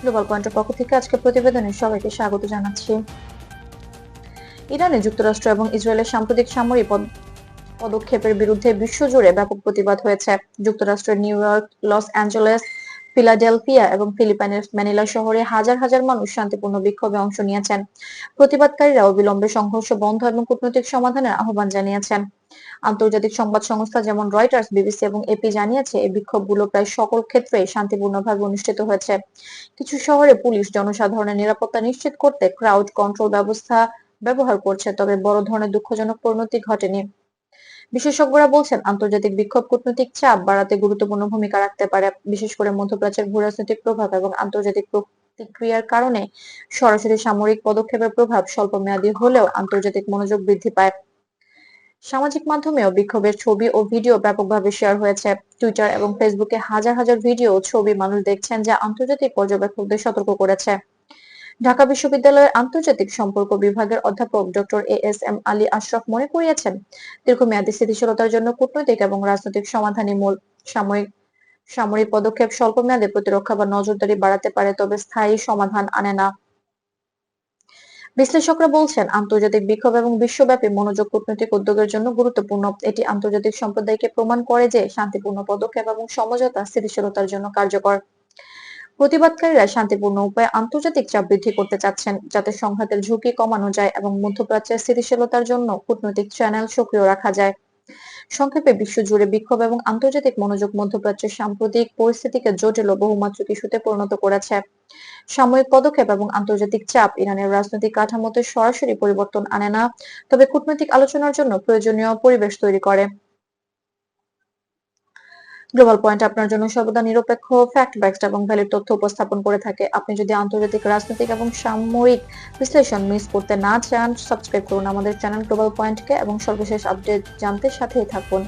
Global পয়েন্টের পক্ষ থেকে আজকে প্রতিবেদনে সবাইকে স্বাগত জানাচ্ছি। ইরানে যুক্তরাষ্ট্র এবং ইসরায়েলের সাম্প্রতিক সামরিক পদক্ষেপের বিরুদ্ধে বিশ্বজুড়ে ব্যাপক প্রতিবাদ হয়েছে। যুক্তরাষ্ট্রের new York, Los Angeles, Philadelphia এবং ফিলিপাইনের ম্যানিলা শহরে হাজার হাজার মানুষ শান্তিপূর্ণ বিক্ষোভে অংশ নিয়েছেন। প্রতিবাদকারীরা অবিলম্বে সংঘর্ষ বন্ধ এবং কূটনৈতিক সমাধানের আহ্বান জানিয়েছেন। আন্তর্জাতিক সংবাদ সংস্থা যেমন রয়টার্স, বিবিসি এবং এপি জানিয়েছে, এই বিক্ষোভগুলো প্রায় সকল ক্ষেত্রেই শান্তিপূর্ণভাবে অনুষ্ঠিত হয়েছে। কিছু শহরে পুলিশ জনসাধারণের নিরাপত্তা নিশ্চিত করতে ক্রাউড কন্ট্রোল ব্যবস্থা ব্যবহার করছে, তবে বড় ধরনের দুঃখজনক পরিণতি ঘটেনি। বিশেষজ্ঞরা বলছেন, আন্তর্জাতিক বিক্ষোভ কূটনৈতিক চাপ বাড়াতে গুরুত্বপূর্ণ ভূমিকা রাখতে পারে, বিশেষ করে মধ্যপ্রাচ্যের ভূরাজনৈতিক প্রভাব এবং আন্তর্জাতিক প্রতিক্রিয়ার কারণে। সরাসরি সামরিক পদক্ষেপের প্রভাব স্বল্পমেয়াদী হলেও আন্তর্জাতিক মনোযোগ বৃদ্ধি পায়। সামাজিক মাধ্যমেও বিক্ষোভের ছবি ও ভিডিও ব্যাপকভাবে শেয়ার হয়েছে। টুইটার এবং ফেসবুকে হাজার হাজার ভিডিও ও ছবি মানুষ দেখছেন, যা আন্তর্জাতিক পর্যবেক্ষকদের সতর্ক করেছে। ঢাকা বিশ্ববিদ্যালয়ের আন্তর্জাতিক সম্পর্ক বিভাগের অধ্যাপক ডক্টর এএসএম আলী আশরাফ মনে করিয়েছেন, দীর্ঘমেয়াদী স্থিতিশীলতার জন্য কূটনৈতিক এবং রাজনৈতিক সমাধানই মূল। সাময়িক সামরিক পদক্ষেপ স্বল্পমেয়াদে প্রতিরক্ষা বা নজরদারি বাড়াতে পারে, তবে স্থায়ী সমাধান আনে না। বিশ্লেষকরা বলছেন, আন্তর্জাতিক বিক্ষোভ এবং বিশ্বব্যাপী মনোযোগ কূটনৈতিক উদ্যোগের জন্য গুরুত্বপূর্ণ। এটি আন্তর্জাতিক সম্প্রদায়কে প্রমাণ করে যে শান্তিপূর্ণ পদক্ষেপ এবং সমঝোতা স্থিতিশীলতার জন্য কার্যকর। প্রতিবাদকারীরা শান্তিপূর্ণ উপায়ে আন্তর্জাতিক চাপ বৃদ্ধি করতে চাচ্ছেন, যাতে সংঘাতের ঝুঁকি কমানো যায় এবং মধ্যপ্রাচ্যের স্থিতিশীলতার জন্য কূটনৈতিক চ্যানেল সক্রিয় রাখা যায়। সংক্ষেপে, বিশ্বজুড়ে বিক্ষোভ এবং আন্তর্জাতিক মনোযোগ মধ্যপ্রাচ্যের সাম্প্রতিক পরিস্থিতিকে জটিল ও বহুমাত্রিক ইস্যুতে পরিণত করেছে। সাময়িক পদক্ষেপ এবং আন্তর্জাতিক চাপ ইরানের রাজনৈতিক কাঠামোতে সরাসরি পরিবর্তন আনে না, তবে কূটনৈতিক আলোচনার জন্য প্রয়োজনীয় পরিবেশ তৈরি করে। গ্লোবাল পয়েন্ট আপনার জন্য সর্বদা নিরপেক্ষ, ফ্যাক্ট বেসড এবং ভ্যালিড তথ্য উপস্থাপন করে থাকে। আপনি যদি আন্তর্জাতিক, রাজনৈতিক এবং সামরিক বিশ্লেষণ মিস করতে না চান, সাবস্ক্রাইব করুন আমাদের চ্যানেল গ্লোবাল পয়েন্টকে এবং সর্বশেষ আপডেট জানতে সাথেই থাকুন।